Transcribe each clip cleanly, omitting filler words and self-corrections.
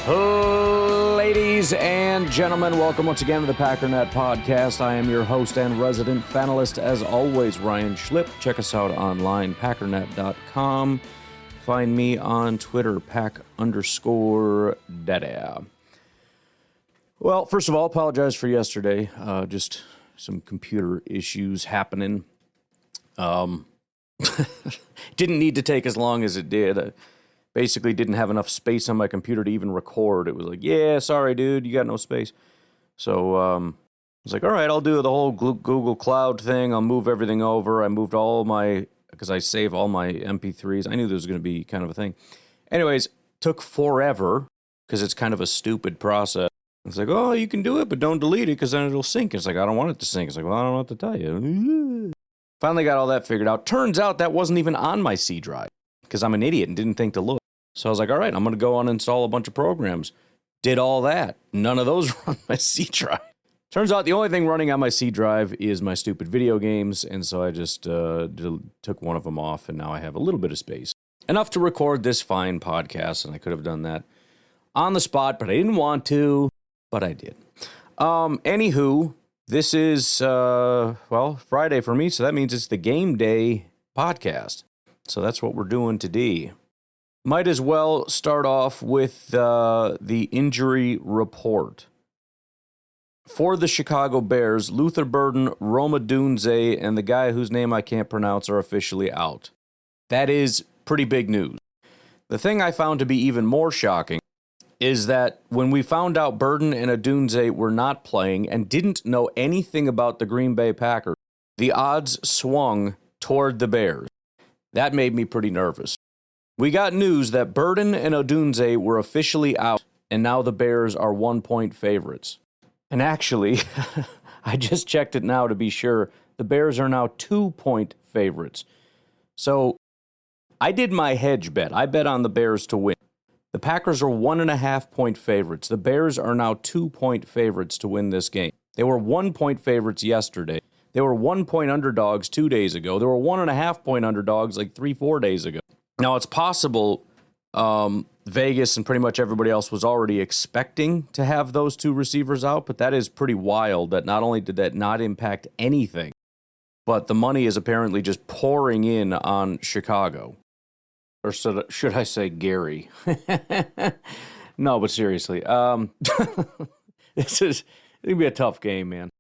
Ladies and gentlemen, welcome once again to the Packernet Podcast. I am your host and resident fanalist, as always, Ryan Schlip. Check us out online, packernet.com. Find me on Twitter, pack_dada. Well, first of all, apologize for yesterday. Just some computer issues happening. Didn't need to take as long as it did. Basically didn't have enough space on my computer to even record. It was like, yeah, sorry, dude, you got no space. So I was like, all right, I'll do the whole Google Cloud thing. I'll move everything over. I moved all my, because I save all my MP3s. I knew there was going to be kind of a thing. Anyways, took forever because it's kind of a stupid process. It's like, oh, you can do it, but don't delete it because then it'll sync. It's like, I don't want it to sync. It's like, well, I don't know what to tell you. Finally got all that figured out. Turns out that wasn't even on my C drive because I'm an idiot and didn't think to look. So I was like, all right, I'm going to go uninstall a bunch of programs. Did all that. None of those run my C drive. Turns out the only thing running on my C drive is my stupid video games, and so I just took one of them off, and now I have a little bit of space. Enough to record this fine podcast, and I could have done that on the spot, but I didn't want to, but I did. Anywho, this is, Friday for me, so that means it's the game day podcast. So that's what we're doing today. Might as well start off with the injury report. For the Chicago Bears, Luther Burden, Roma Odunze, and the guy whose name I can't pronounce are officially out. That is pretty big news. The thing I found to be even more shocking is that when we found out Burden and Odunze were not playing and didn't know anything about the Green Bay Packers, the odds swung toward the Bears. That made me pretty nervous. We got news that Burden and Odunze were officially out, and now the Bears are 1-point favorites. And actually, I just checked it now to be sure, the Bears are now 2-point favorites. So I did my hedge bet. I bet on the Bears to win. The Packers are 1.5-point favorites. The Bears are now 2-point favorites to win this game. They were 1-point favorites yesterday. They were 1-point underdogs 2 days ago. They were 1.5-point underdogs like 3-4 days ago. Now, it's possible Vegas and pretty much everybody else was already expecting to have those two receivers out, but that is pretty wild that not only did that not impact anything, but the money is apparently just pouring in on Chicago. Or should I say Gary? No, but seriously, this is going to be a tough game, man.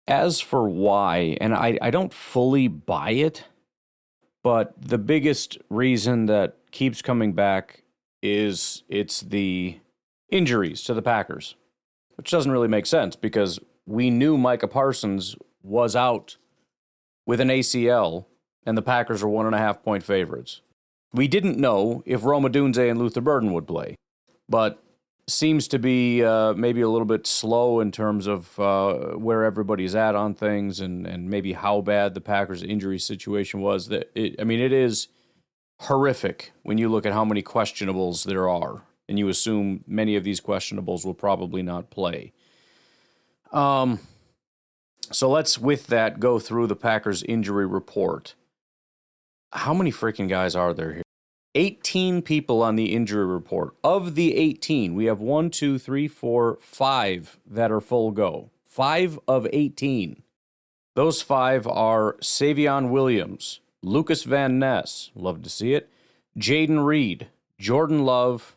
As for why, and I don't fully buy it, but the biggest reason that keeps coming back is it's the injuries to the Packers, which doesn't really make sense because we knew Micah Parsons was out with an ACL and the Packers are 1.5-point favorites. We didn't know if Roma Odunze and Luther Burden would play, but seems to be maybe a little bit slow in terms of where everybody's at on things and maybe how bad the Packers' injury situation was. It is horrific when you look at how many questionables there are, and you assume many of these questionables will probably not play. So let's, with that, go through the Packers' injury report. How many freaking guys are there here? 18 people on the injury report. Of the 18, we have 5 that are full go. 5 of 18. Those 5 are Savion Williams, Lucas Van Ness, love to see it, Jaden Reed, Jordan Love,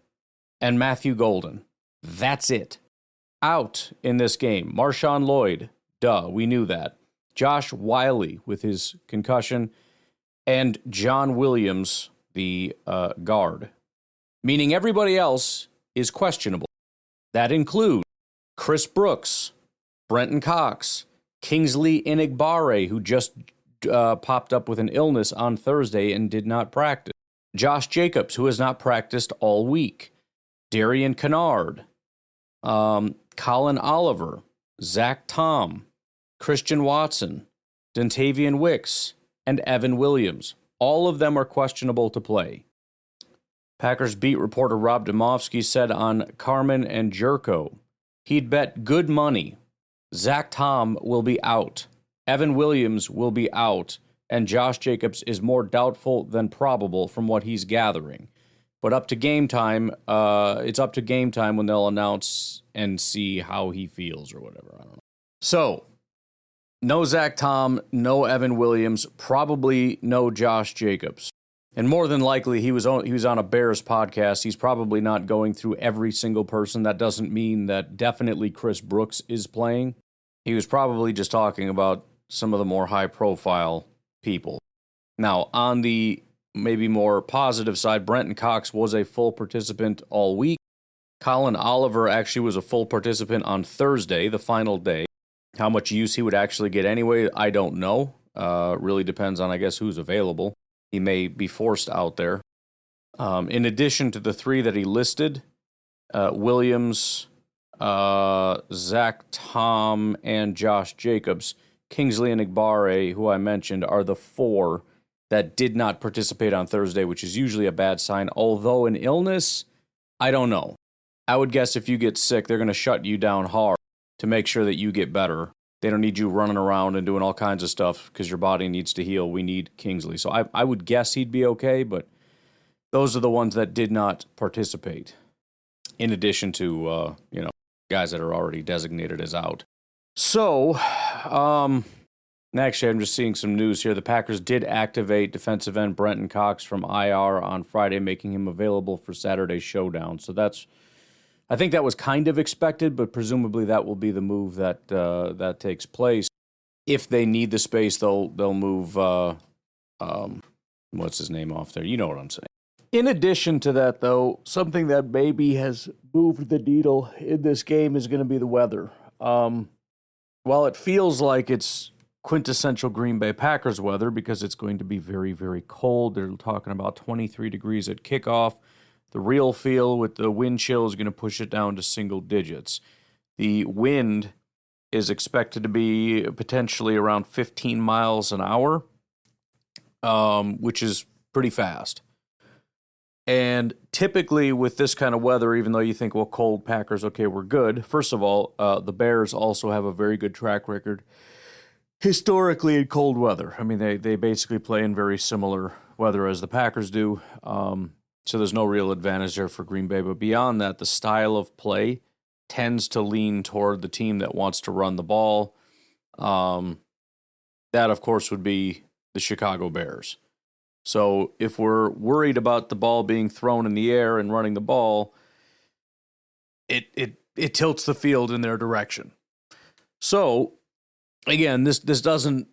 and Matthew Golden. That's it. Out in this game, Marshawn Lloyd, we knew that. Josh Wiley with his concussion, and John Williams, the guard. Meaning everybody else is questionable. That includes Chris Brooks, Brenton Cox, Kingsley Enigbare, who just popped up with an illness on Thursday and did not practice. Josh Jacobs, who has not practiced all week. Darian Kennard, Colin Oliver, Zach Tom, Christian Watson, Dontavian Wicks, and Evan Williams. All of them are questionable to play. Packers beat reporter Rob Demovsky said on Carmen and Jerko, he'd bet good money. Zach Tom will be out. Evan Williams will be out. And Josh Jacobs is more doubtful than probable from what he's gathering. But up to game time, it's up to game time when they'll announce and see how he feels or whatever. I don't know. So, no Zach Tom, no Evan Williams, probably no Josh Jacobs. And more than likely, he was on a Bears podcast. He's probably not going through every single person. That doesn't mean that definitely Chris Brooks is playing. He was probably just talking about some of the more high-profile people. Now, on the maybe more positive side, Brenton Cox was a full participant all week. Colin Oliver actually was a full participant on Thursday, the final day. How much use he would actually get anyway, I don't know. Really depends on, I guess, who's available. He may be forced out there. In addition to the three that he listed, Williams, Zach Tom, and Josh Jacobs, Kingsley and Igbare, who I mentioned, are the four that did not participate on Thursday, which is usually a bad sign. Although an illness, I don't know. I would guess if you get sick, they're going to shut you down hard to make sure that you get better. They don't need you running around and doing all kinds of stuff because your body needs to heal. We need Kingsley. So I would guess he'd be okay, but those are the ones that did not participate, in addition to, guys that are already designated as out. So, actually, I'm just seeing some news here. The Packers did activate defensive end Brenton Cox from IR on Friday, making him available for Saturday's showdown. So I think that was kind of expected, but presumably that will be the move that takes place. If they need the space, they'll move, what's his name off there? You know what I'm saying. In addition to that, though, something that maybe has moved the needle in this game is going to be the weather. While it feels like it's quintessential Green Bay Packers weather because it's going to be very, very cold, they're talking about 23 degrees at kickoff. The real feel with the wind chill is going to push it down to single digits. The wind is expected to be potentially around 15 miles an hour, which is pretty fast. And typically with this kind of weather, even though you think, well, cold Packers, okay, we're good. First of all, the Bears also have a very good track record historically in cold weather. I mean, they basically play in very similar weather as the Packers do. So there's no real advantage there for Green Bay. But beyond that, the style of play tends to lean toward the team that wants to run the ball. That, of course, would be the Chicago Bears. So if we're worried about the ball being thrown in the air and running the ball, it tilts the field in their direction. So, again, this doesn't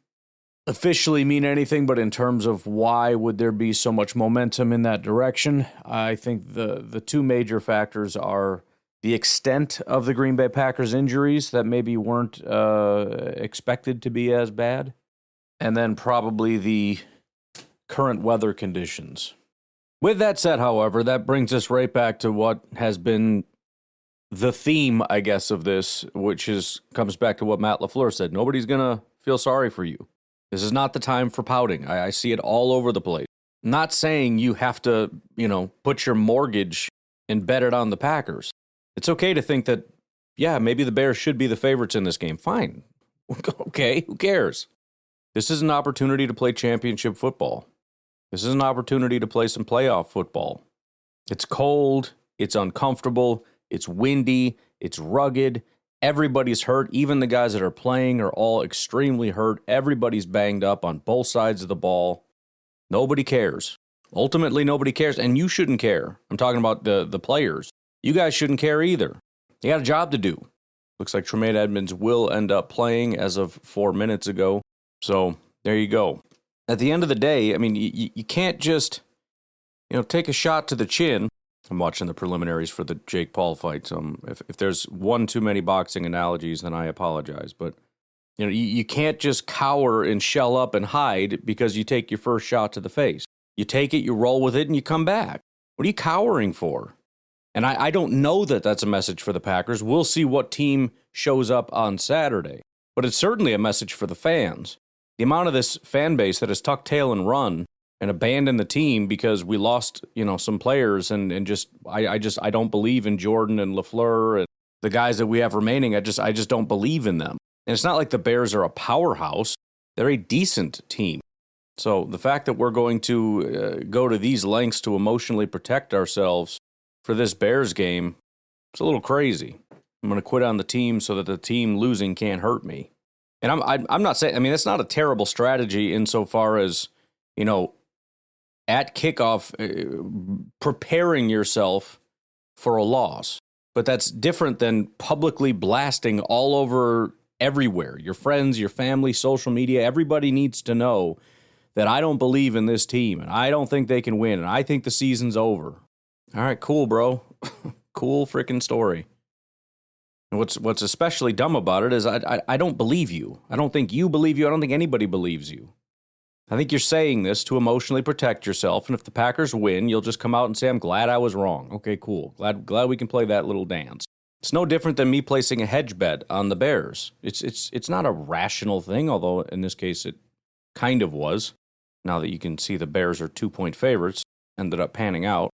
officially mean anything, but in terms of why would there be so much momentum in that direction, I think the two major factors are the extent of the Green Bay Packers injuries that maybe weren't expected to be as bad, and then probably the current weather conditions. With that said, however, that brings us right back to what has been the theme, I guess, of this, which comes back to what Matt LaFleur said. Nobody's going to feel sorry for you. This is not the time for pouting. I see it all over the place. Not saying you have to, put your mortgage and bet it on the Packers. It's okay to think that, yeah, maybe the Bears should be the favorites in this game. Fine. Okay, who cares? This is an opportunity to play championship football. This is an opportunity to play some playoff football. It's cold. It's uncomfortable. It's windy. It's rugged. Everybody's hurt. Even the guys that are playing are all extremely hurt. Everybody's banged up on both sides of the ball. Nobody cares. Ultimately, nobody cares, and you shouldn't care. I'm talking about the players. You guys shouldn't care either. You got a job to do. Looks like Tremaine Edmonds will end up playing as of 4 minutes ago. So there you go. At the end of the day, I mean, you can't just, take a shot to the chin. I'm watching the preliminaries for the Jake Paul fight, so if there's one too many boxing analogies, then I apologize. But, you can't just cower and shell up and hide because you take your first shot to the face. You take it, you roll with it, and you come back. What are you cowering for? And I don't know that that's a message for the Packers. We'll see what team shows up on Saturday. But it's certainly a message for the fans. The amount of this fan base that has tucked tail and run and abandoned the team because we lost, some players and I don't believe in Jordan and LaFleur and the guys that we have remaining. I just don't believe in them. And it's not like the Bears are a powerhouse. They're a decent team. So the fact that we're going to go to these lengths to emotionally protect ourselves for this Bears game, it's a little crazy. I'm going to quit on the team so that the team losing can't hurt me. And I'm not saying, I mean, that's not a terrible strategy insofar as, at kickoff, preparing yourself for a loss. But that's different than publicly blasting all over everywhere. Your friends, your family, social media, everybody needs to know that I don't believe in this team and I don't think they can win and I think the season's over. All right, cool, bro. Cool freaking story. And what's especially dumb about it is I don't believe you. I don't think you believe you. I don't think anybody believes you. I think you're saying this to emotionally protect yourself, and if the Packers win, you'll just come out and say, I'm glad I was wrong. Okay, cool. Glad we can play that little dance. It's no different than me placing a hedge bet on the Bears. It's not a rational thing, although in this case it kind of was. Now that you can see the Bears are 2-point favorites, ended up panning out.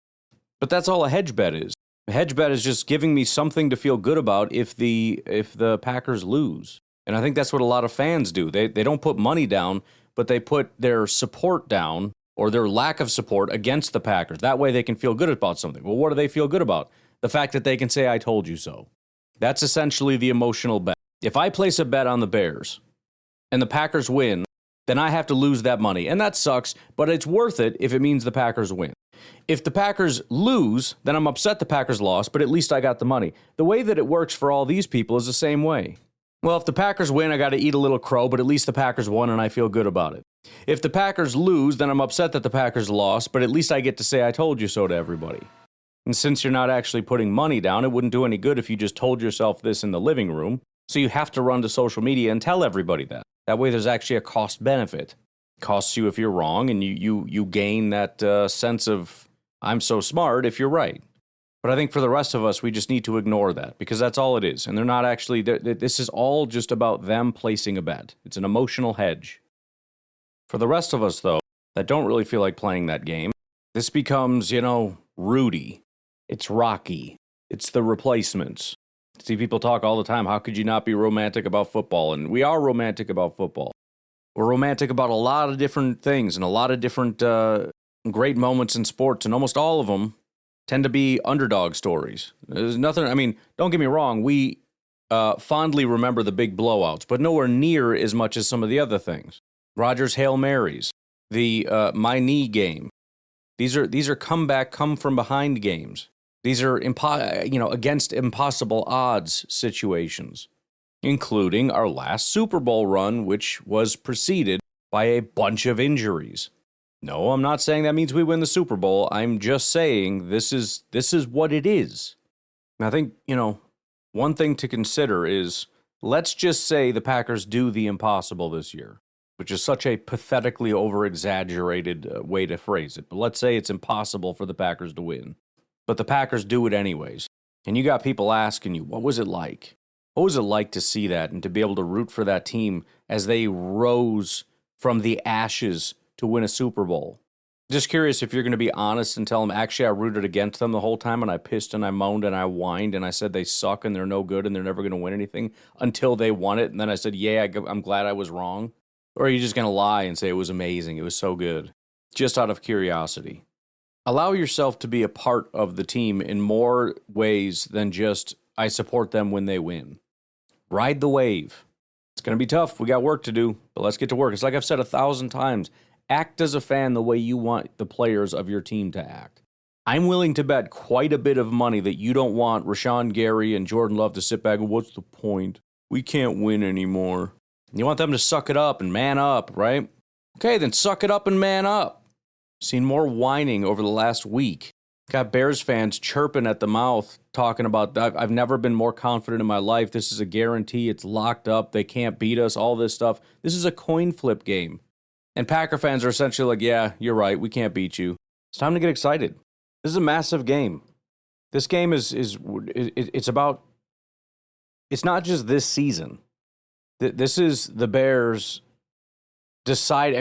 But that's all a hedge bet is. A hedge bet is just giving me something to feel good about if the Packers lose. And I think that's what a lot of fans do. They don't put money down, but they put their support down or their lack of support against the Packers. That way they can feel good about something. Well, what do they feel good about? The fact that they can say, I told you so. That's essentially the emotional bet. If I place a bet on the Bears and the Packers win, then I have to lose that money. And that sucks, but it's worth it if it means the Packers win. If the Packers lose, then I'm upset the Packers lost, but at least I got the money. The way that it works for all these people is the same way. Well, if the Packers win, I got to eat a little crow, but at least the Packers won and I feel good about it. If the Packers lose, then I'm upset that the Packers lost, but at least I get to say I told you so to everybody. And since you're not actually putting money down, it wouldn't do any good if you just told yourself this in the living room. So you have to run to social media and tell everybody that. That way there's actually a cost benefit. It costs you if you're wrong, and you gain that sense of, I'm so smart if you're right. But I think for the rest of us, we just need to ignore that because that's all it is. And they're not actually, this is all just about them placing a bet. It's an emotional hedge. For the rest of us, though, that don't really feel like playing that game, this becomes, Rudy. It's Rocky. It's the replacements. See people talk all the time, how could you not be romantic about football? And we are romantic about football. We're romantic about a lot of different things and a lot of different great moments in sports, and almost all of them tend to be underdog stories. There's nothing, don't get me wrong, we fondly remember the big blowouts, but nowhere near as much as some of the other things. Rodgers' Hail Marys, the my knee game. These are comeback, come from behind games. These are against impossible odds situations, including our last Super Bowl run, which was preceded by a bunch of injuries. No, I'm not saying that means we win the Super Bowl. I'm just saying this is what it is. And I think, one thing to consider is, let's just say the Packers do the impossible this year, which is such a pathetically over-exaggerated way to phrase it. But let's say it's impossible for the Packers to win. But the Packers do it anyways. And you got people asking you, what was it like? What was it like to see that and to be able to root for that team as they rose from the ashes to win a Super Bowl? Just curious if you're going to be honest and tell them, actually, I rooted against them the whole time and I pissed and I moaned and I whined and I said they suck and they're no good and they're never going to win anything until they won it. And then I said, yeah, I'm glad I was wrong. Or are you just going to lie and say it was amazing, it was so good? Just out of curiosity. Allow yourself to be a part of the team in more ways than just, I support them when they win. Ride the wave. It's going to be tough. We got work to do, but let's get to work. It's like I've said 1,000 times. Act as a fan the way you want the players of your team to act. I'm willing to bet quite a bit of money that you don't want Rashawn Gary and Jordan Love to sit back and, what's the point? We can't win anymore. You want them to suck it up and man up, right? Okay, then suck it up and man up. Seen more whining over the last week. Got Bears fans chirping at the mouth, talking about, I've never been more confident in my life. This is a guarantee. It's locked up. They can't beat us, all this stuff. This is a coin flip game. And Packer fans are essentially like, yeah, you're right. We can't beat you. It's time to get excited. This is a massive game. This game it's about, it's not just this season. This is the Bears decide.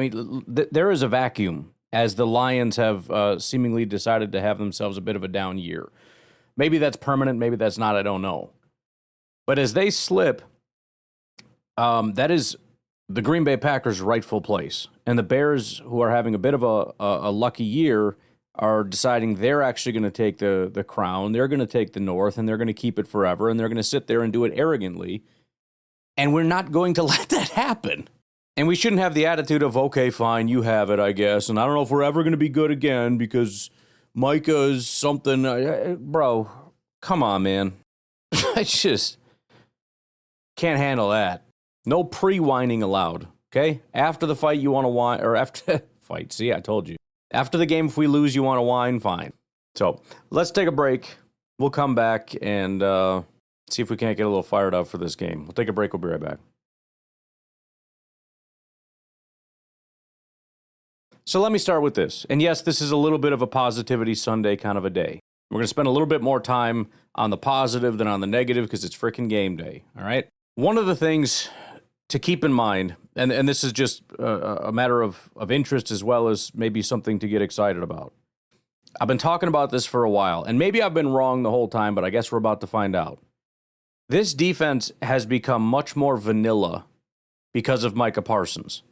There is a vacuum as the Lions have seemingly decided to have themselves a bit of a down year. Maybe that's permanent, maybe that's not, I don't know. But as they slip, that is the Green Bay Packers' rightful place. And the Bears, who are having a bit of a lucky year, are deciding they're actually going to take the crown, they're going to take the North, and they're going to keep it forever, and they're going to sit there and do it arrogantly. And we're not going to let that happen. And we shouldn't have the attitude of, okay, fine, you have it, I guess, and I don't know if we're ever going to be good again because Micah is something. Bro, come on, man. I just can't handle that. No pre-whining allowed, okay? After the fight, you want to whine, or after fight, see, I told you. After the game, if we lose, you want to whine, fine. So let's take a break. We'll come back and see if we can't get a little fired up for this game. We'll take a break. We'll be right back. So let me start with this. And yes, this is a little bit of a positivity Sunday kind of a day. We're going to spend a little bit more time on the positive than on the negative because it's freaking game day, all right? One of the things to keep in mind, and this is just a matter of interest as well as maybe something to get excited about. I've been talking about this for a while, and maybe I've been wrong the whole time, but I guess we're about to find out. This defense has become much more vanilla because of Micah Parsons.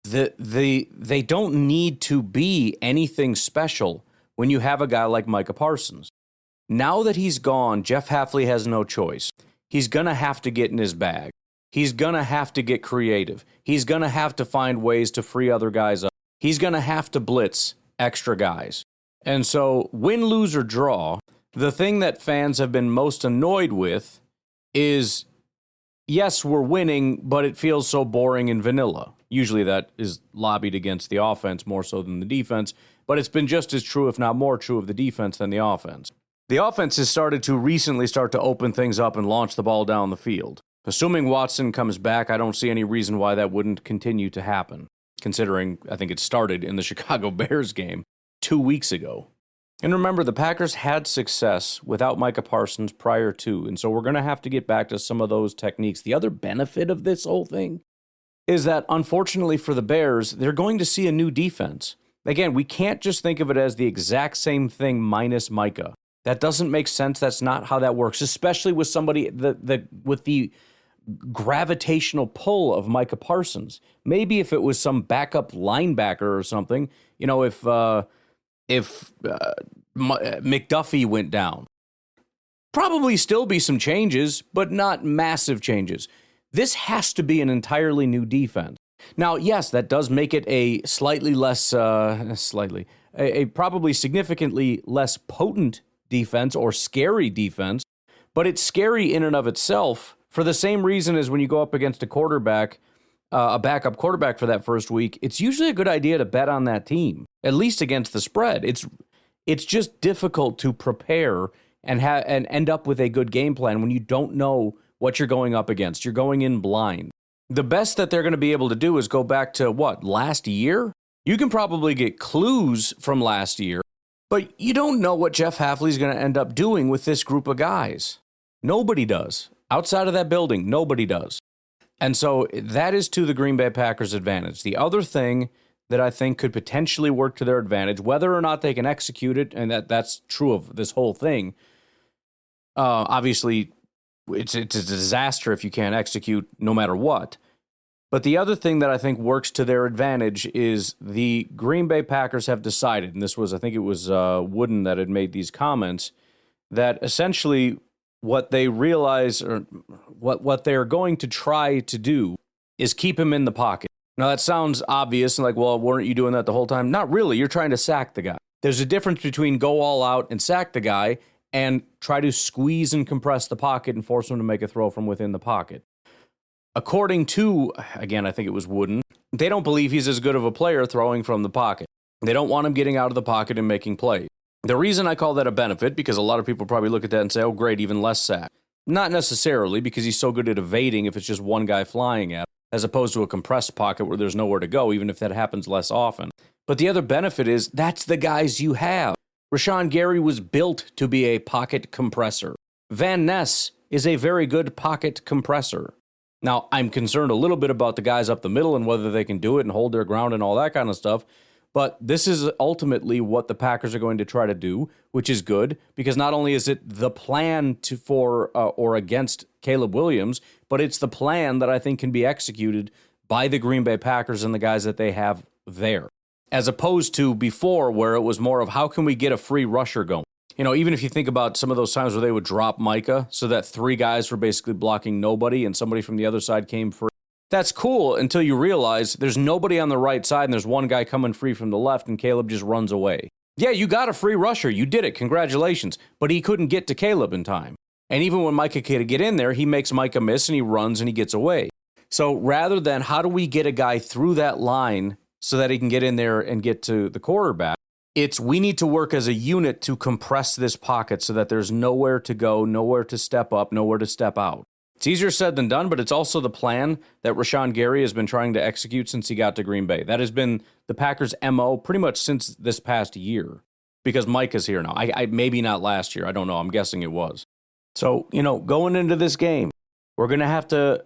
They don't need to be anything special when you have a guy like Micah Parsons. Now that he's gone, Jeff Hafley has no choice. He's going to have to get in his bag. He's going to have to get creative. He's going to have to find ways to free other guys up. He's going to have to blitz extra guys. And so, win, lose, or draw, the thing that fans have been most annoyed with is, yes, we're winning, but it feels so boring and vanilla. Usually that is lobbied against the offense more so than the defense, but it's been just as true, if not more true, of the defense than the offense. The offense has started to recently start to open things up and launch the ball down the field. Assuming Watson comes back, I don't see any reason why that wouldn't continue to happen, considering I think it started in the Chicago Bears game 2 weeks ago. And remember, the Packers had success without Micah Parsons prior to, and so we're going to have to get back to some of those techniques. The other benefit of this whole thing is that, unfortunately for the Bears, they're going to see a new defense. Again, we can't just think of it as the exact same thing minus Micah. That doesn't make sense. That's not how that works, especially with somebody with the gravitational pull of Micah Parsons. Maybe if it was some backup linebacker or something, you know, if McDuffie went down, probably still be some changes, but not massive changes. This has to be an entirely new defense. Now, yes, that does make it a slightly less, a probably significantly less potent defense or scary defense, but it's scary in and of itself for the same reason as when you go up against a quarterback, a backup quarterback for that first week. It's usually a good idea to bet on that team, at least against the spread. It's just difficult to prepare and end up with a good game plan when you don't know what you're going up against. You're going in blind. The best that they're going to be able to do is go back to last year? You can probably get clues from last year, but you don't know what Jeff Hafley is going to end up doing with this group of guys. Nobody does. Outside of that building, nobody does. And so that is to the Green Bay Packers' advantage. The other thing that I think could potentially work to their advantage, whether or not they can execute it, and that's true of this whole thing, obviously it's a disaster if you can't execute no matter what. But the other thing that I think works to their advantage is the Green Bay Packers have decided, and this was, I think it was Wooden that had made these comments, that essentially what they realize, or what they're going to try to do, is keep him in the pocket. Now, that sounds obvious, and like, well, weren't you doing that the whole time? Not really. You're trying to sack the guy. There's a difference between go all out and sack the guy and try to squeeze and compress the pocket and force him to make a throw from within the pocket. According to, again, I think it was Wooden, they don't believe he's as good of a player throwing from the pocket. They don't want him getting out of the pocket and making plays. The reason I call that a benefit, because a lot of people probably look at that and say, oh, great, even less sack. Not necessarily, because he's so good at evading if it's just one guy flying at him, as opposed to a compressed pocket where there's nowhere to go, even if that happens less often. But the other benefit is that's the guys you have. Rashawn Gary was built to be a pocket compressor. Van Ness is a very good pocket compressor. Now, I'm concerned a little bit about the guys up the middle and whether they can do it and hold their ground and all that kind of stuff. But this is ultimately what the Packers are going to try to do, which is good, because not only is it the plan for or against Caleb Williams, but it's the plan that I think can be executed by the Green Bay Packers and the guys that they have there, as opposed to before where it was more of how can we get a free rusher going. You know, even if you think about some of those times where they would drop Micah so that 3 guys were basically blocking nobody and somebody from the other side came free. That's cool until you realize there's nobody on the right side and there's one guy coming free from the left and Caleb just runs away. Yeah, you got a free rusher. You did it. Congratulations. But he couldn't get to Caleb in time. And even when Micah could get in there, he makes Micah miss and he runs and he gets away. So rather than how do we get a guy through that line so that he can get in there and get to the quarterback, it's we need to work as a unit to compress this pocket so that there's nowhere to go, nowhere to step up, nowhere to step out. It's easier said than done, but it's also the plan that Rashawn Gary has been trying to execute since he got to Green Bay. That has been the Packers' MO pretty much since this past year because Mike is here now. I maybe not last year. I don't know. I'm guessing it was. So, you know, going into this game, we're going to have to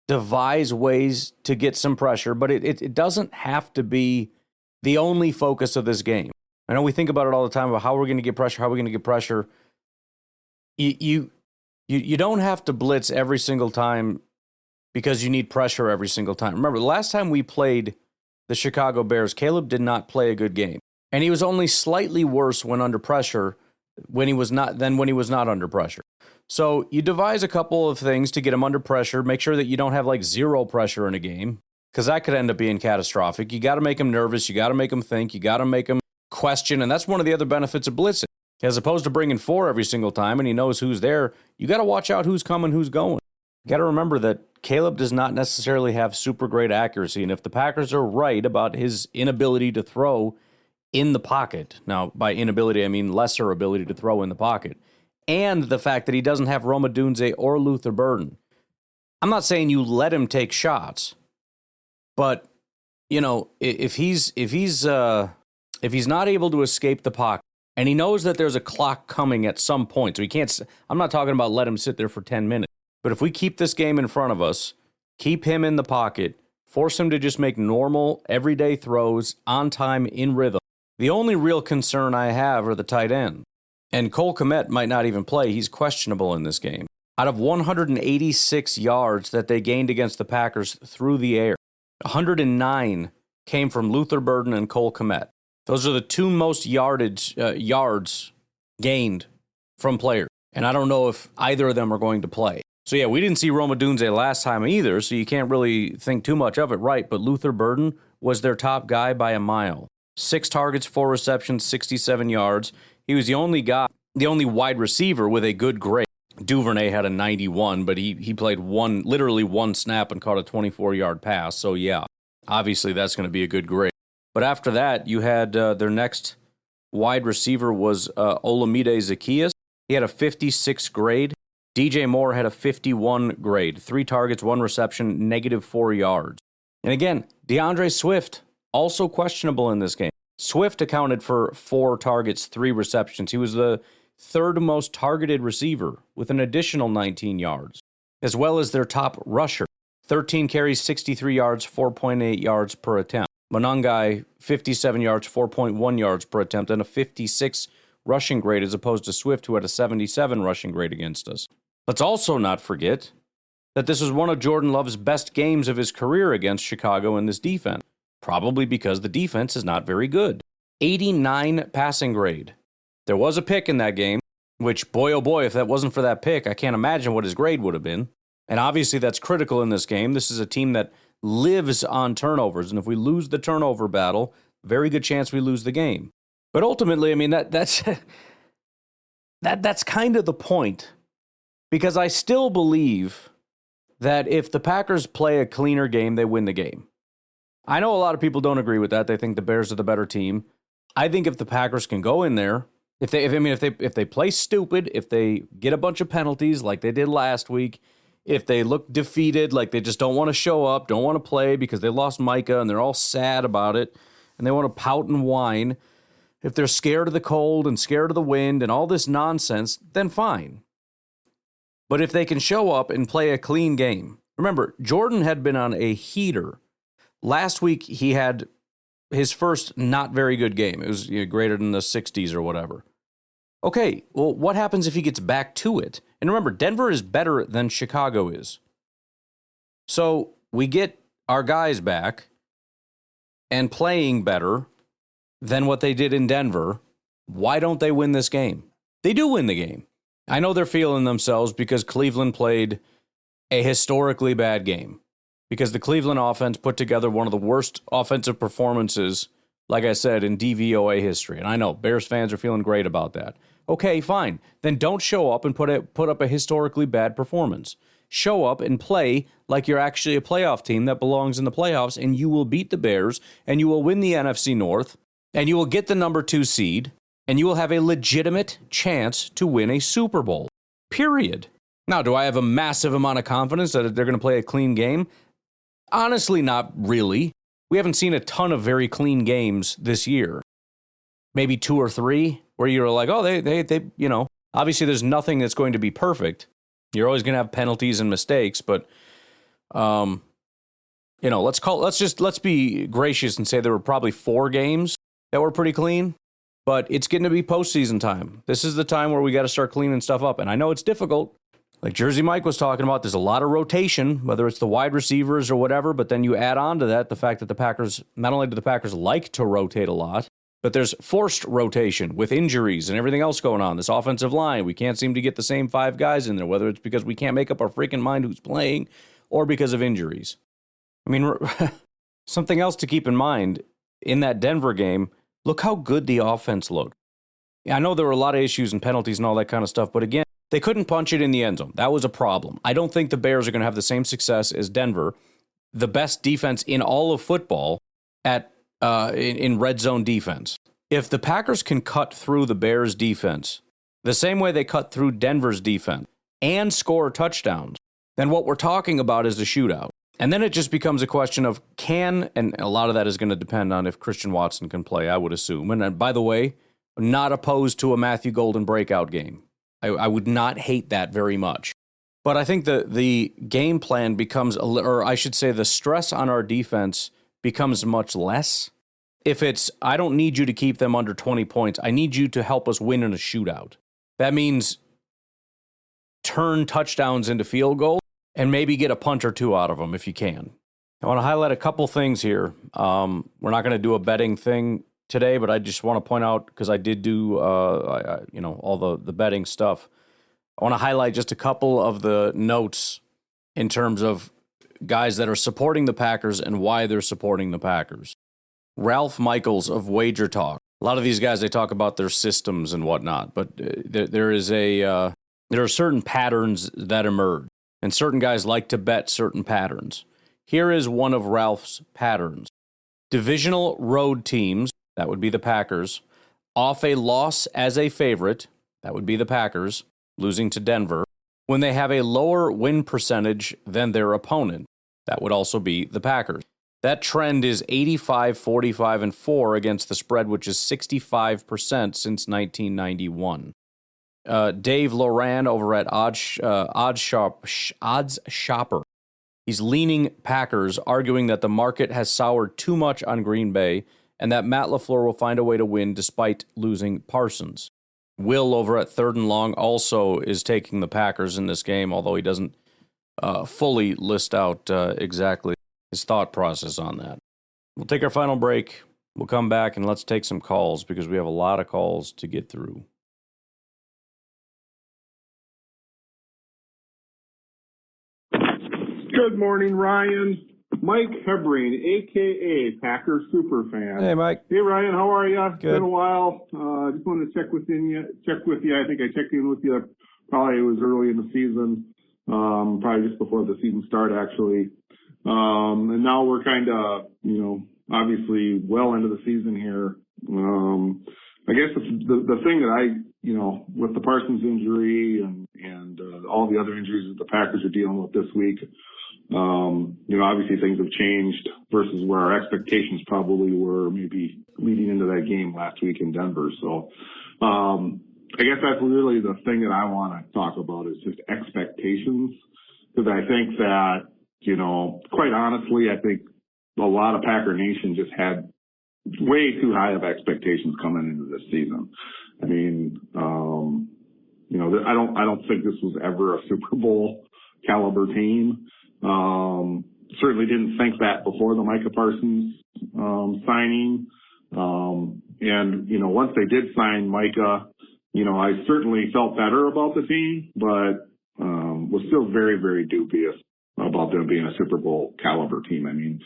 devise ways to get some pressure, but it doesn't have to be the only focus of this game. I know we think about it all the time about how we're going to get pressure, You don't have to blitz every single time because you need pressure every single time. Remember, the last time we played the Chicago Bears, Caleb did not play a good game. And he was only slightly worse when under pressure when he was not under pressure. So you devise a couple of things to get him under pressure. Make sure that you don't have like zero pressure in a game because that could end up being catastrophic. You got to make him nervous. You got to make him think. You got to make him question. And that's one of the other benefits of blitzing. As opposed to bringing 4 every single time and he knows who's there, you got to watch out who's coming, who's going. You got to remember that Caleb does not necessarily have super great accuracy. And if the Packers are right about his inability to throw in the pocket, now by inability I mean lesser ability to throw in the pocket, and the fact that he doesn't have Roma Odunze or Luther Burden, I'm not saying you let him take shots, but you know if he's not able to escape the pocket, and he knows that there's a clock coming at some point. So he can't, I'm not talking about let him sit there for 10 minutes. But if we keep this game in front of us, keep him in the pocket, force him to just make normal, everyday throws, on time, in rhythm. The only real concern I have are the tight end. And Cole Kmet might not even play. He's questionable in this game. Out of 186 yards that they gained against the Packers through the air, 109 came from Luther Burden and Cole Kmet. Those are the 2 most yards gained from players. And I don't know if either of them are going to play. So, yeah, we didn't see Roma Odunze last time either, so you can't really think too much of it, right? But Luther Burden was their top guy by a mile. 6 targets, 4 receptions, 67 yards. He was the only wide receiver with a good grade. Duvernay had a 91, but he played literally one snap and caught a 24-yard pass. So, yeah, obviously that's going to be a good grade. But after that, you had their next wide receiver was Olamide Zaccheaus. He had a 56 grade. DJ Moore had a 51 grade. 3 targets, 1 reception, -4 yards. And again, DeAndre Swift, also questionable in this game. Swift accounted for 4 targets, 3 receptions. He was the 3rd most targeted receiver with an additional 19 yards, as well as their top rusher. 13 carries, 63 yards, 4.8 yards per attempt. Monangai, 57 yards, 4.1 yards per attempt, and a 56 rushing grade as opposed to Swift, who had a 77 rushing grade against us. Let's also not forget that this was one of Jordan Love's best games of his career against Chicago in this defense, probably because the defense is not very good. 89 passing grade. There was a pick in that game, which, boy, oh boy, if that wasn't for that pick, I can't imagine what his grade would have been. And obviously that's critical in this game. This is a team that lives on turnovers, and if we lose the turnover battle, very good chance we lose the game. But ultimately, I mean, that's kind of the point, because I still believe that if the Packers play a cleaner game, they win the game. I know a lot of people don't agree with that. They think the Bears are the better team. I think if the Packers can go in there, if they play stupid, if they get a bunch of penalties like they did last week, if they look defeated, like they just don't want to show up, don't want to play because they lost Micah and they're all sad about it and they want to pout and whine, if they're scared of the cold and scared of the wind and all this nonsense, then fine. But if they can show up and play a clean game. Remember, Jordan had been on a heater. Last week, he had his first not very good game. It was greater than the 60s or whatever. Okay, well, what happens if he gets back to it? And remember, Denver is better than Chicago is. So we get our guys back and playing better than what they did in Denver. Why don't they win this game? They do win the game. I know they're feeling themselves because Cleveland played a historically bad game. Because the Cleveland offense put together one of the worst offensive performances, like I said, in DVOA history. And I know Bears fans are feeling great about that. Okay, fine. Then don't show up and put up a historically bad performance. Show up and play like you're actually a playoff team that belongs in the playoffs, and you will beat the Bears, and you will win the NFC North, and you will get the number 2 seed, and you will have a legitimate chance to win a Super Bowl. Period. Now, do I have a massive amount of confidence that they're going to play a clean game? Honestly, not really. We haven't seen a ton of very clean games this year. Maybe 2 or 3 where you're like, oh, they, obviously there's nothing that's going to be perfect. You're always going to have penalties and mistakes, but, let's be gracious and say there were probably 4 games that were pretty clean, but it's getting to be postseason time. This is the time where we got to start cleaning stuff up. And I know it's difficult. Like Jersey Mike was talking about, there's a lot of rotation, whether it's the wide receivers or whatever, but then you add on to that the fact that the Packers, not only do the Packers like to rotate a lot, but there's forced rotation with injuries and everything else going on. This offensive line, we can't seem to get the same 5 guys in there, whether it's because we can't make up our freaking mind who's playing or because of injuries. I mean, something else to keep in mind in that Denver game, look how good the offense looked. I know there were a lot of issues and penalties and all that kind of stuff, but again, they couldn't punch it in the end zone. That was a problem. I don't think the Bears are going to have the same success as Denver, the best defense in all of football in red zone defense. If the Packers can cut through the Bears' defense the same way they cut through Denver's defense and score touchdowns, then what we're talking about is a shootout. And then it just becomes a question of and a lot of that is going to depend on if Christian Watson can play, I would assume. And by the way, not opposed to a Matthew Golden breakout game. I would not hate that very much. But I think the game plan becomes, or I should say the stress on our defense becomes much less. If it's, I don't need you to keep them under 20 points. I need you to help us win in a shootout. That means turn touchdowns into field goals and maybe get a punt or 2 out of them if you can. I want to highlight a couple things here. We're not going to do a betting thing today, but I just want to point out, because I did do, all the betting stuff. I want to highlight just a couple of the notes in terms of guys that are supporting the Packers and why they're supporting the Packers. Ralph Michaels of Wager Talk. A lot of these guys, they talk about their systems and whatnot, but there are certain patterns that emerge, and certain guys like to bet certain patterns. Here is one of Ralph's patterns. Divisional road teams, that would be the Packers, off a loss as a favorite, that would be the Packers, losing to Denver, when they have a lower win percentage than their opponent, that would also be the Packers. That trend is 85, 45, and 4 against the spread, which is 65% since 1991. Dave Loran over at Odds Shopper. He's leaning Packers, arguing that the market has soured too much on Green Bay and that Matt LaFleur will find a way to win despite losing Parsons. Will over at Third and Long also is taking the Packers in this game, although he doesn't fully list out exactly his thought process on that. We'll take our final break. We'll come back and let's take some calls because we have a lot of calls to get through. Good morning, Ryan. Mike Hebring, a.k.a. Packers Superfan. Hey, Mike. Hey, Ryan. How are you? Good. It's been a while. Just wanted to check with you. I think I checked in with you. Probably it was early in the season, probably just before the season started, actually. And now we're kind of, obviously well into the season here. I guess the thing that with the Parsons injury and all the other injuries that the Packers are dealing with this week, obviously things have changed versus where our expectations probably were maybe leading into that game last week in Denver. So, I guess that's really the thing that I want to talk about is just expectations. Because I think that, quite honestly, I think a lot of Packer Nation just had way too high of expectations coming into this season. I mean, I don't think this was ever a Super Bowl caliber team. Certainly didn't think that before the Micah Parsons signing. And, once they did sign Micah, I certainly felt better about the team, but was still very, very dubious about them being a Super Bowl caliber team. I mean,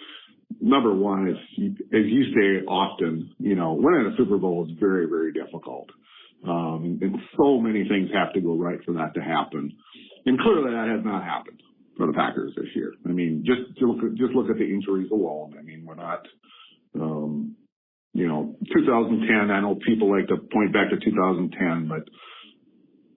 number one is, as you say often, winning a Super Bowl is very, very difficult. And so many things have to go right for that to happen. And clearly that has not happened for the Packers this year. I mean, just look at the injuries alone. I mean, we're not, 2010, I know people like to point back to 2010, but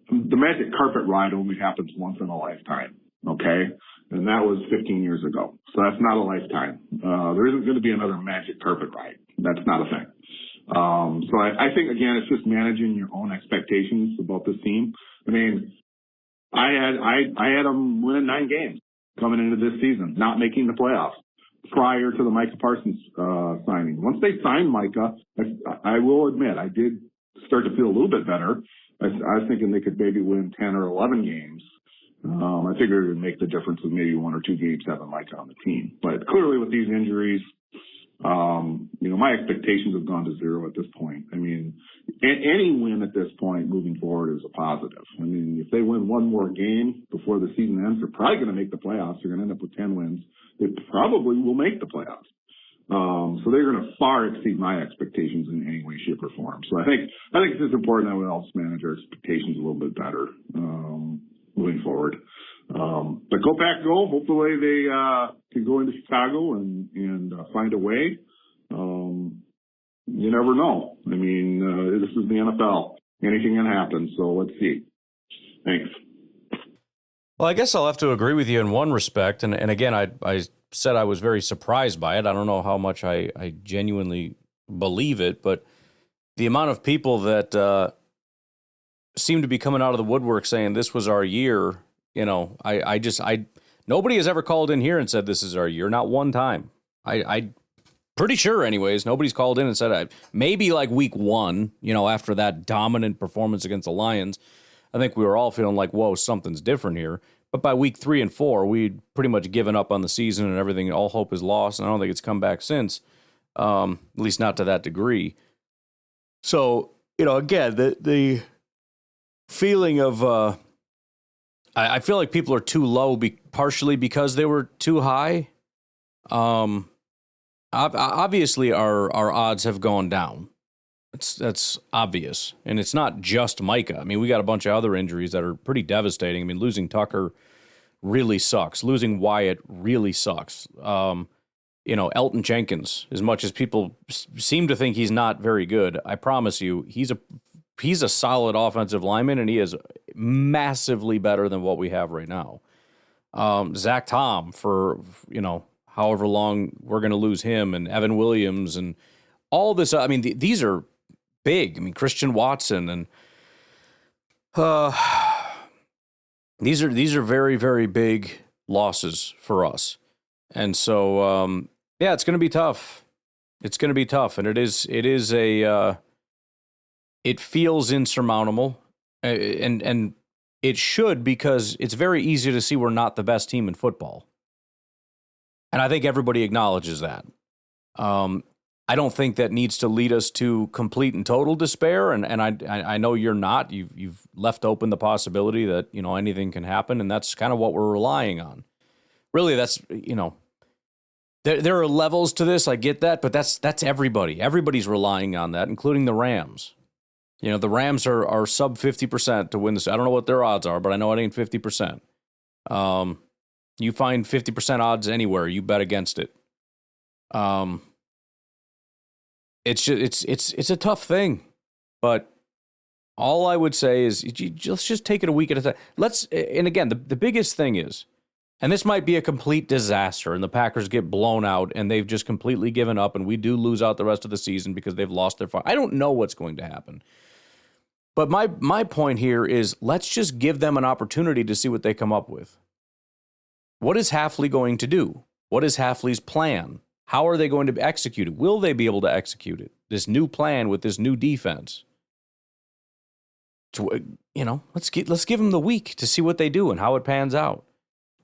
the magic carpet ride only happens once in a lifetime, okay? And that was 15 years ago. So that's not a lifetime. There isn't going to be another magic carpet ride. That's not a thing. So I think, again, it's just managing your own expectations about this team. I mean, I had them winning 9 games coming into this season, not making the playoffs prior to the Micah Parsons signing. Once they signed Micah, I will admit I did start to feel a little bit better. I was thinking they could maybe win 10 or 11 games. I figured it would make the difference with maybe 1 or 2 games having Micah on the team. But clearly with these injuries, my expectations have gone to 0 at this point. I mean, any win at this point moving forward is a positive. I mean, if they win 1 more game before the season ends, they're probably going to make the playoffs. They're going to end up with 10 wins. They probably will make the playoffs. So they're going to far exceed my expectations in any way, shape, or form. So I think it's just important that we also manage our expectations a little bit better moving forward. But go Pack Go. Hopefully they can go into Chicago and find a way. You never know. I mean, this is the NFL. Anything can happen. So let's see. Thanks. Well, I guess I'll have to agree with you in one respect. And again, I said I was very surprised by it. I don't know how much I genuinely believe it, but the amount of people that seem to be coming out of the woodwork saying this was our year, nobody has ever called in here and said this is our year. Not one time. I pretty sure anyways, nobody's called in and said, maybe like week 1, after that dominant performance against the Lions, I think we were all feeling like, whoa, something's different here. But by week 3 and 4, we'd pretty much given up on the season and everything. All hope is lost, and I don't think it's come back since, at least not to that degree. So, again, the feeling of I feel like people are too low, partially because they were too high. Obviously, our odds have gone down. That's obvious. And it's not just Micah. I mean, we got a bunch of other injuries that are pretty devastating. I mean, losing Tucker really sucks. Losing Wyatt really sucks. Elton Jenkins, as much as people seem to think he's not very good, I promise you, he's a solid offensive lineman, and he is massively better than what we have right now. Zach Tom, for, however long we're going to lose him, and Evan Williams, and all this. I mean, these are big. I mean, Christian Watson, and these are very, very big losses for us. And so, it's going to be tough. It's going to be tough, and it feels insurmountable, and it should, because it's very easy to see we're not the best team in football. And I think everybody acknowledges that. I don't think that needs to lead us to complete and total despair, and I know you're not. You've left open the possibility that anything can happen, and that's kind of what we're relying on. Really, that's there are levels to this. I get that, but that's everybody. Everybody's relying on that, including the Rams. The Rams are sub 50% to win this. I don't know what their odds are, but I know it ain't 50%. You find 50% odds anywhere, you bet against it. It's a tough thing, but all I would say is let's just take it a week at a time. And again, the biggest thing is, and this might be a complete disaster, and the Packers get blown out, and they've just completely given up, and we do lose out the rest of the season because they've lost their fire. I don't know what's going to happen. But my point here is, let's just give them an opportunity to see what they come up with. What is Hafley going to do? What is Hafley's plan? How are they going to execute it? Will they be able to execute it? This new plan with this new defense. Let's give them the week to see what they do and how it pans out.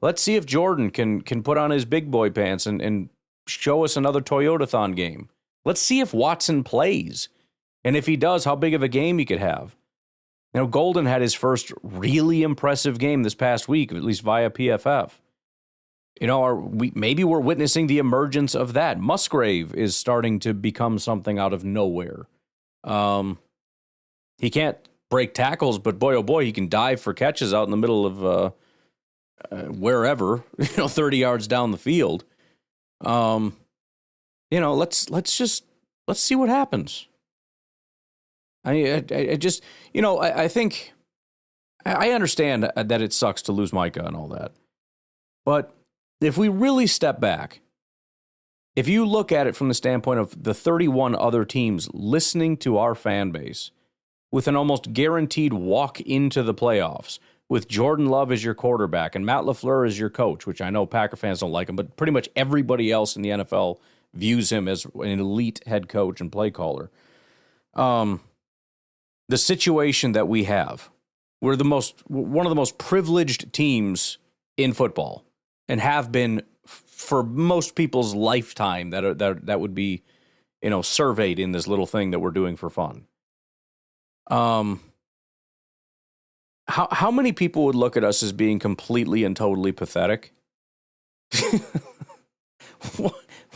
Let's see if Jordan can put on his big boy pants and show us another Toyotathon game. Let's see if Watson plays. And if he does, how big of a game he could have. You know, Golden had his first really impressive game this past week, at least via PFF. You know, maybe we're witnessing the emergence of that. Musgrave is starting to become something out of nowhere. He can't break tackles, but boy, oh boy, he can dive for catches out in the middle of wherever, 30 yards down the field. Let's see what happens. I think I understand that it sucks to lose Micah and all that, but if we really step back, if you look at it from the standpoint of the 31 other teams listening to our fan base with an almost guaranteed walk into the playoffs, with Jordan Love as your quarterback and Matt LaFleur as your coach, which I know Packer fans don't like him, but pretty much everybody else in the NFL views him as an elite head coach and play caller. The situation that we have, we're one of the most privileged teams in football, and have been for most people's lifetime that would be, surveyed in this little thing that we're doing for fun. How many people would look at us as being completely and totally pathetic?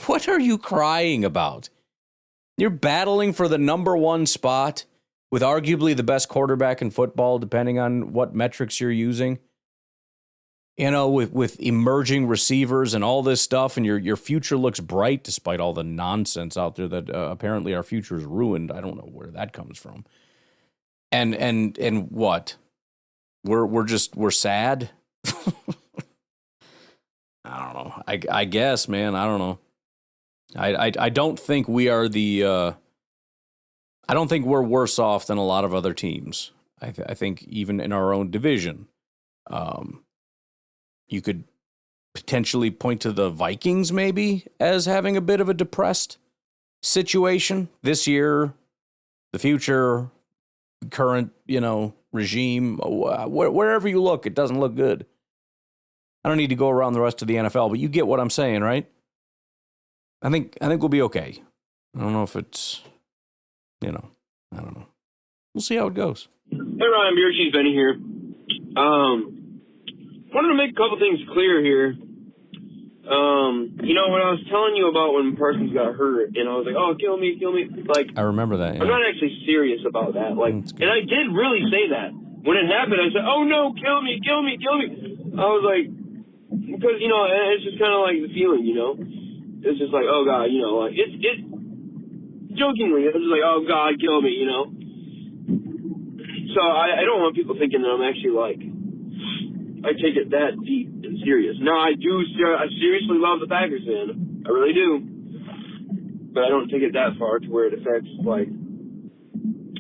What are you crying about? You're battling for the number one spot with arguably the best quarterback in football, depending on what metrics you're using. With emerging receivers and all this stuff, and your future looks bright despite all the nonsense out there that apparently our future is ruined. I don't know where that comes from. And what? We're sad. I don't know. I guess, man. I don't know. I don't think we are I don't think we're worse off than a lot of other teams. I think even in our own division, you could potentially point to the Vikings maybe as having a bit of a depressed situation this year, the future, current, regime. Wherever you look, it doesn't look good. I don't need to go around the rest of the NFL, but you get what I'm saying, right? I think we'll be okay. I don't know if it's, I don't know. We'll see how it goes. Hey, Ryan, Beer Cheese Benny here. Wanted to make a couple things clear here. When I was telling you about when Parsons got hurt, and I was like, oh, kill me. Like, I remember that. Yeah. I'm not actually serious about that. Like, and I did really say that. When it happened, I said, oh, no, kill me. I was like, because, it's just kind of like the feeling, It's just like, oh, God, like, it's jokingly, it's just like, oh, God, kill me, So I don't want people thinking that I'm actually, like, I take it that deep and serious. No, I seriously love the Packers, man. I really do. But I don't take it that far to where it affects, like,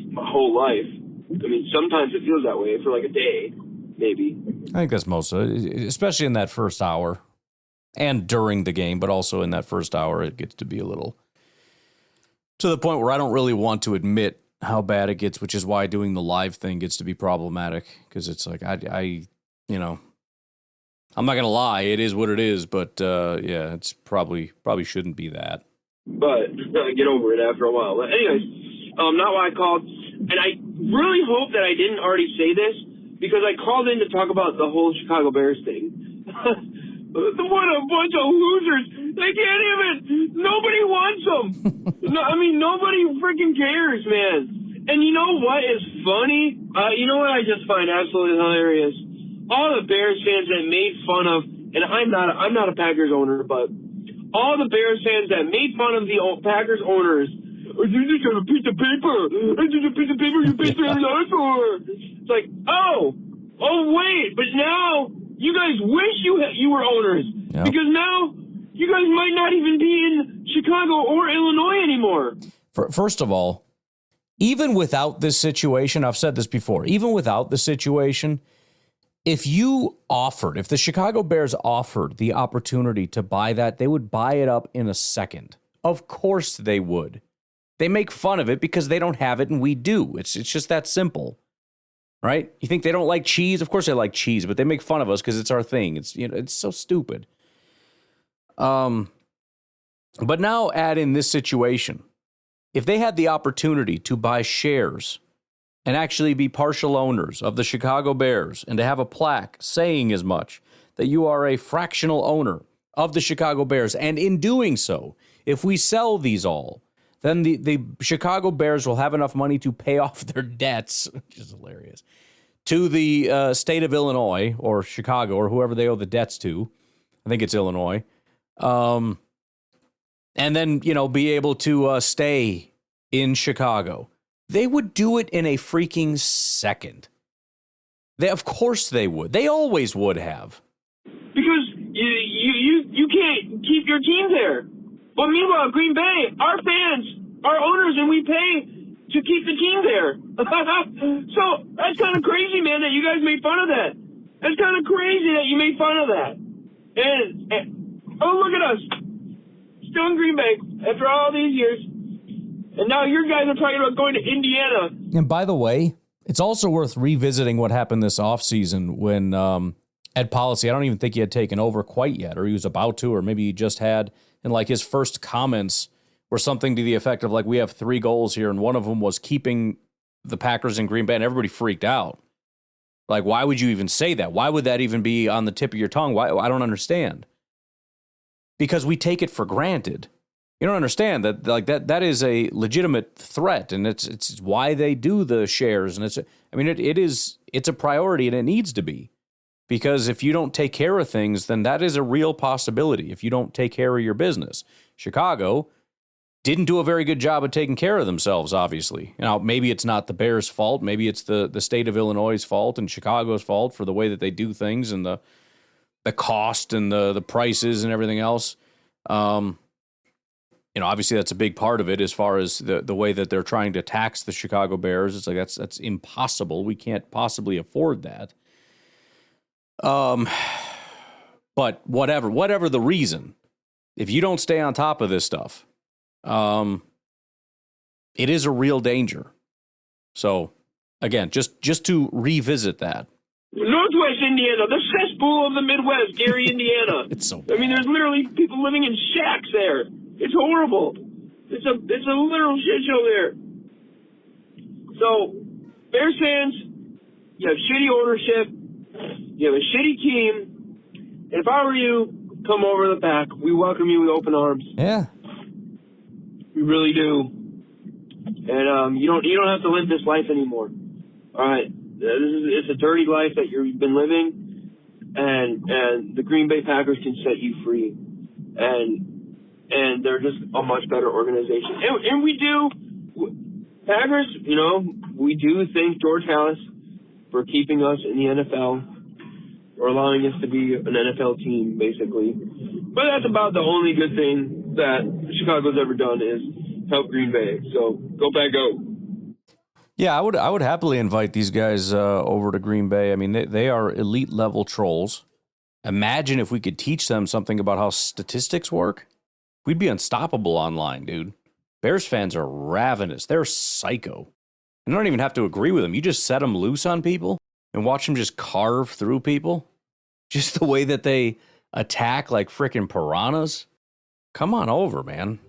my whole life. I mean, sometimes it feels that way for, like, a day, maybe. I think that's most of it, especially in that first hour and during the game, but also in that first hour, it gets to be a little to the point where I don't really want to admit how bad it gets, which is why doing the live thing gets to be problematic, because it's like, I'm not going to lie, it is what it is, but yeah, it's probably shouldn't be that. But get over it after a while. But anyways, not why I called. And I really hope that I didn't already say this, because I called in to talk about the whole Chicago Bears thing. What a bunch of losers. They can't even. Nobody wants them. Nobody freaking cares, man. And you know what is funny? You know what I just find absolutely hilarious? All the Bears fans that made fun of, and I'm not a Packers owner, but all the Bears fans that made fun of the Packers owners, you just got a piece of paper. It's just a piece of paper you paid $30 for. It's like, oh wait, but now you guys wish you were owners. Yep. Because now you guys might not even be in Chicago or Illinois anymore. First of all, even without this situation, I've said this before, even without the situation, if the Chicago Bears offered the opportunity to buy that, they would buy it up in a second. Of course they would. They make fun of it because they don't have it and we do. It's just that simple. right? You think they don't like cheese? Of course they like cheese, but they make fun of us because it's our thing. It's, it's so stupid. But now add in this situation. If they had the opportunity to buy shares and actually be partial owners of the Chicago Bears and to have a plaque saying as much, that you are a fractional owner of the Chicago Bears, and in doing so, if we sell these all, then the Chicago Bears will have enough money to pay off their debts, which is hilarious, to the state of Illinois or Chicago or whoever they owe the debts to. I think it's Illinois. And then, be able to stay in Chicago. They would do it in a freaking second. Of course they would. They always would have. Because you can't keep your team there. But meanwhile, Green Bay, our fans, our owners, and we pay to keep the team there. So that's kind of crazy, man, that you guys made fun of that. That's kind of crazy that you made fun of that. And oh, look at us. Still in Green Bay after all these years. And now your guys are talking about going to Indiana. And by the way, it's also worth revisiting what happened this offseason when Ed Policy, I don't even think he had taken over quite yet, or he was about to, or maybe he just had. And like his first comments were something to the effect of like, we have 3 goals here, and one of them was keeping the Packers in Green Bay, and everybody freaked out. Like, why would you even say that? Why would that even be on the tip of your tongue? Why? I don't understand. Because we take it for granted. You don't understand that like that is a legitimate threat, and it's why they do the shares, and it's a priority, and it needs to be. Because if you don't take care of things, then that is a real possibility if you don't take care of your business. Chicago didn't do a very good job of taking care of themselves, obviously. Now, maybe it's not the Bears' fault. Maybe it's the state of Illinois' fault and Chicago's fault for the way that they do things and the cost and the prices and everything else. Obviously that's a big part of it as far as the way that they're trying to tax the Chicago Bears. It's like that's impossible. We can't possibly afford that. But whatever the reason, if you don't stay on top of this stuff, it is a real danger. So again, just to revisit that. Northwest Indiana, the cesspool of the Midwest, Gary, Indiana. It's so bad. I mean, there's literally people living in shacks there. It's horrible. It's a literal shit show there. So, Bears fans, you have shitty ownership. You have a shitty team. And if I were you, come over the back. We welcome you with open arms. Yeah. We really do. And you don't have to live this life anymore. All right. It's a dirty life that you've been living, and the Green Bay Packers can set you free. And they're just a much better organization. And we do, Packers, we do thank George Halas for keeping us in the NFL, or allowing us to be an NFL team, basically. But that's about the only good thing that Chicago's ever done is help Green Bay. So go Pack Go. Yeah, I would happily invite these guys over to Green Bay. I mean, they are elite level trolls. Imagine if we could teach them something about how statistics work. We'd be unstoppable online, dude. Bears fans are ravenous. They're psycho. And I don't even have to agree with them. You just set them loose on people and watch them just carve through people. Just the way that they attack like freaking piranhas. Come on over, man.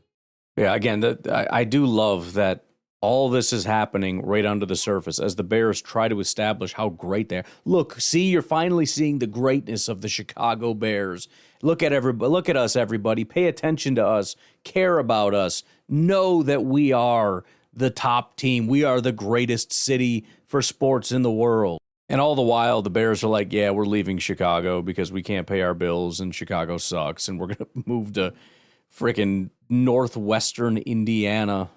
Yeah, again, I do love that all this is happening right under the surface as the Bears try to establish how great they are. Look, see, you're finally seeing the greatness of the Chicago Bears. Look at us, everybody. Pay attention to us. Care about us. Know that we are the top team. We are the greatest city for sports in the world. And all the while, the Bears are like, yeah, we're leaving Chicago because we can't pay our bills and Chicago sucks and we're going to move to freaking northwestern Indiana.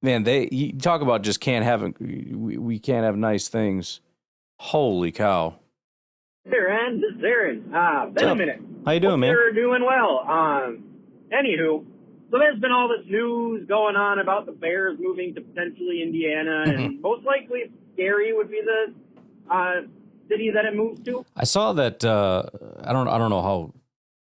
Man, you talk about just we can't have nice things. Holy cow. There, Aaron. This is Aaron. Been a minute. How you doing, man? You're doing well. Anywho, so there's been all this news going on about the Bears moving to potentially Indiana, and most likely Gary would be the city that it moves to. I saw that. I don't know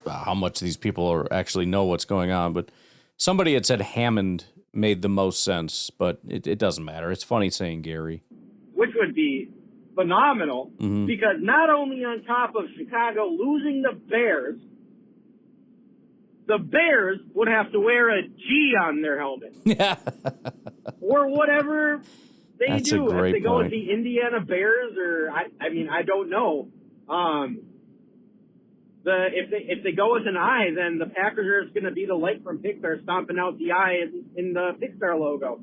how much these people actually know what's going on, but somebody had said Hammond, made the most sense, but it doesn't matter. It's funny saying Gary. Which would be phenomenal, because not only on top of Chicago losing the Bears would have to wear a G on their helmet. Yeah. Or whatever they That's do. a great if they go point. with the Indiana Bears, or I mean, I don't know. If they go with an I, then the Packers are just going to be the light from Pixar stomping out the I in the Pixar logo.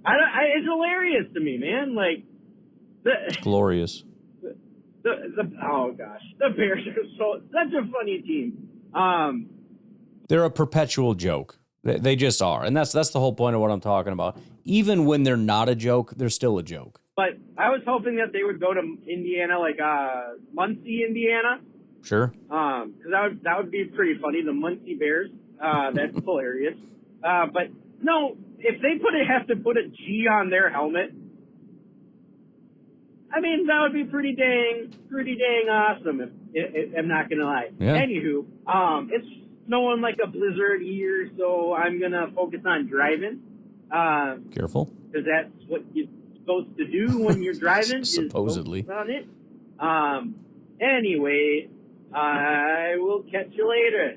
It's hilarious to me, man. Like, Glorious. Oh gosh, the Bears are such a funny team. They're a perpetual joke. They just are, and that's the whole point of what I'm talking about. Even when they're not a joke, they're still a joke. But I was hoping that they would go to Indiana, like Muncie, Indiana. Sure. Because that would be pretty funny. The Muncie Bears. That's hilarious. But no, if they have to put a G on their helmet, I mean, that would be pretty dang awesome. If I'm not gonna lie. Yeah. Anywho, it's snowing like a blizzard here, so I'm gonna focus on driving. Careful. Because that's what you're supposed to do when you're driving. Supposedly. Is focus on it. Anyway, I will catch you later.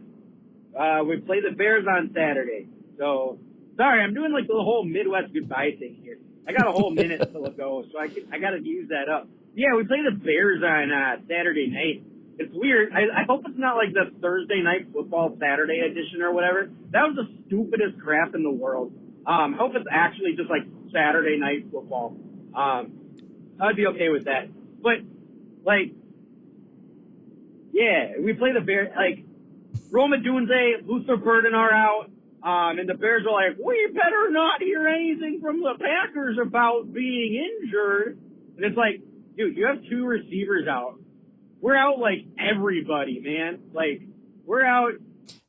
We play the Bears on Saturday. So, sorry, I'm doing like the whole Midwest goodbye thing here. I got a whole minute to go, so I got to use that up. Yeah, we play the Bears on Saturday night. It's weird. I hope it's not like the Thursday night football Saturday edition or whatever. That was the stupidest crap in the world. I hope it's actually just like Saturday night football. I'd be okay with that. But, like, yeah, we play the Bears. Like, Roma, Odunze, Luther Burden are out. And the Bears are like, we better not hear anything from the Packers about being injured. And it's like, dude, you have 2 receivers out. We're out like everybody, man. Like, we're out.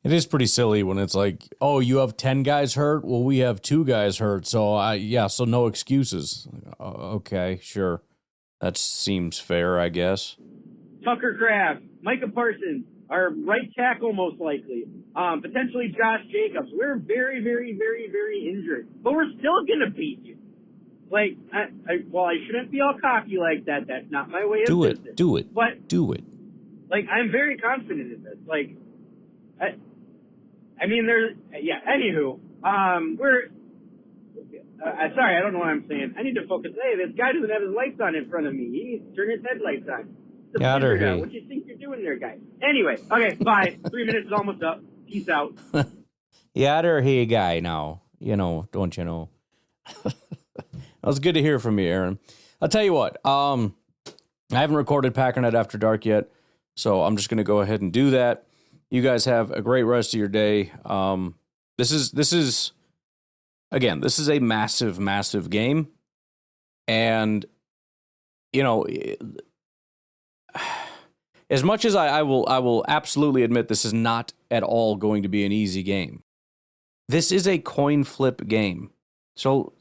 It is pretty silly when it's like, oh, you have 10 guys hurt? Well, we have 2 guys hurt. So, so no excuses. Okay, sure. That seems fair, I guess. Tucker Kraft, Micah Parsons, our right tackle most likely. Potentially Josh Jacobs. We're very, very, very, very injured. But we're still going to beat you. Like, I shouldn't be all cocky like that. That's not my way of business. Do it. But, do it. Like, I'm very confident in this. Like, I mean, anywho, sorry, I don't know what I'm saying. I need to focus. Hey, this guy doesn't have his lights on in front of me. He needs to turn his headlights on. What do you think you're doing there, guy? Anyway, okay, bye. 3 minutes is almost up. Peace out. Hey, guy, now. Don't you know? That was good to hear from you, Aaron. I'll tell you what. I haven't recorded Packernet After Dark yet, so I'm just going to go ahead and do that. You guys have a great rest of your day. This is a massive, massive game, and as much as I will absolutely admit this is not at all going to be an easy game. This is a coin flip game. So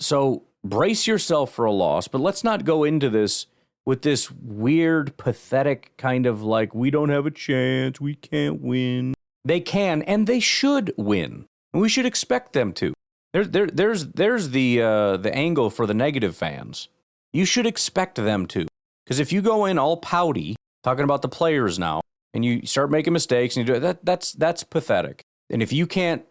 brace yourself for a loss, but let's not go into this with this weird, pathetic kind of like, we don't have a chance, we can't win. They can, and they should win. And we should expect them to. There's the angle for the negative fans. You should expect them to. Because if you go in all pouty, talking about the players now, and you start making mistakes, and you do that's pathetic. And if you can't,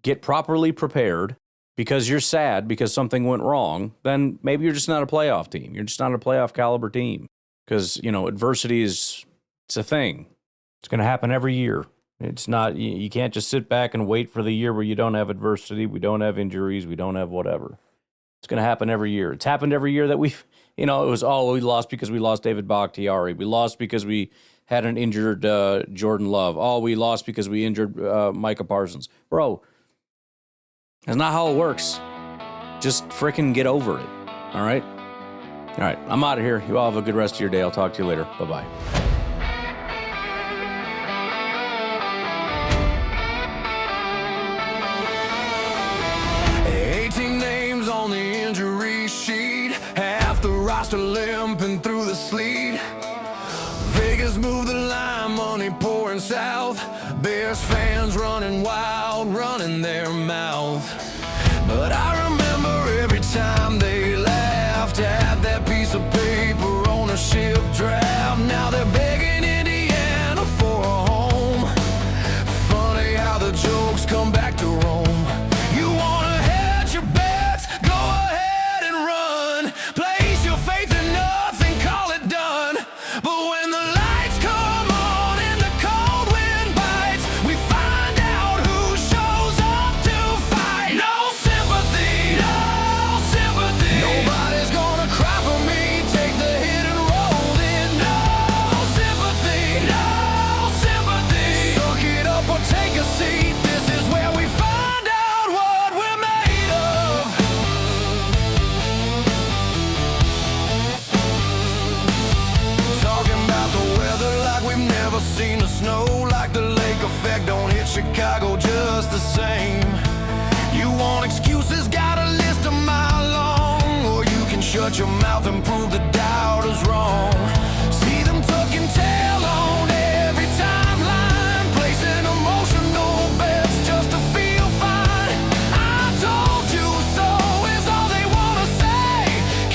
get properly prepared because you're sad because something went wrong, then maybe you're just not a playoff team. You're just not a playoff caliber team. Because, adversity it's a thing. It's going to happen every year. It's not, you can't just sit back and wait for the year where you don't have adversity, we don't have injuries, we don't have whatever. It's going to happen every year. It's happened every year that we've, it was, we lost because we lost David Bakhtiari. We lost because we had an injured Jordan Love. Oh, we lost because we injured Micah Parsons. Bro, that's not how it works. Just frickin' get over it. All right? All right, I'm out of here. You all have a good rest of your day. I'll talk to you later. Bye-bye. Roster limping through the sleet. Vegas moved the line, money pouring south. Bears fans running wild, running their mouth. But I remember every time they laughed at that piece of paper ownership draft. Now they're begging Indiana for a home. Funny how the jokes come back to Rome. You wanna hedge your bets? Go ahead and run. Place your faith in nothing, call it done. But when the lights come on and the cold wind bites, we find out who shows up to fight. No sympathy, no sympathy. Nobody's gonna cry for me. Take the hit and roll in. No sympathy, no sympathy. Suck it up or take a seat. This is where we find out what we're made of. Talking about the weather like we've never seen the snow, like the lake effect don't hit Chicago just the same. You want excuses, got a list a mile long, or you can shut your mouth and prove the doubters wrong. See them tucking tail on every timeline, placing emotional bets just to feel fine. I told you so is all they wanna say.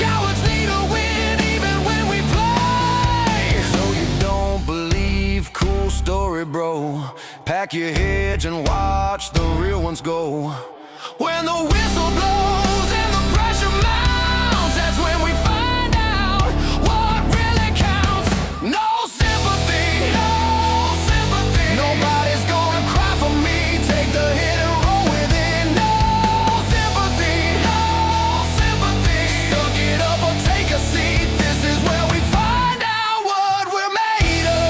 Cowards need a win even when we play. So you don't believe? Cool story, bro. Pack your hedge and watch the real ones go. When the whistle blows and the pressure mounts, that's when we find out what really counts. No sympathy, no sympathy. Nobody's gonna cry for me. Take the hit and roll with it. No sympathy, no sympathy. Suck it up or take a seat. This is where we find out what we're made of.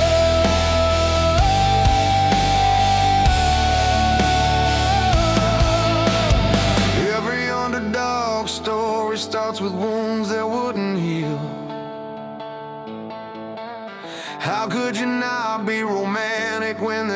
Every underdog story starts with wounds that wouldn't heal. How could you not be romantic when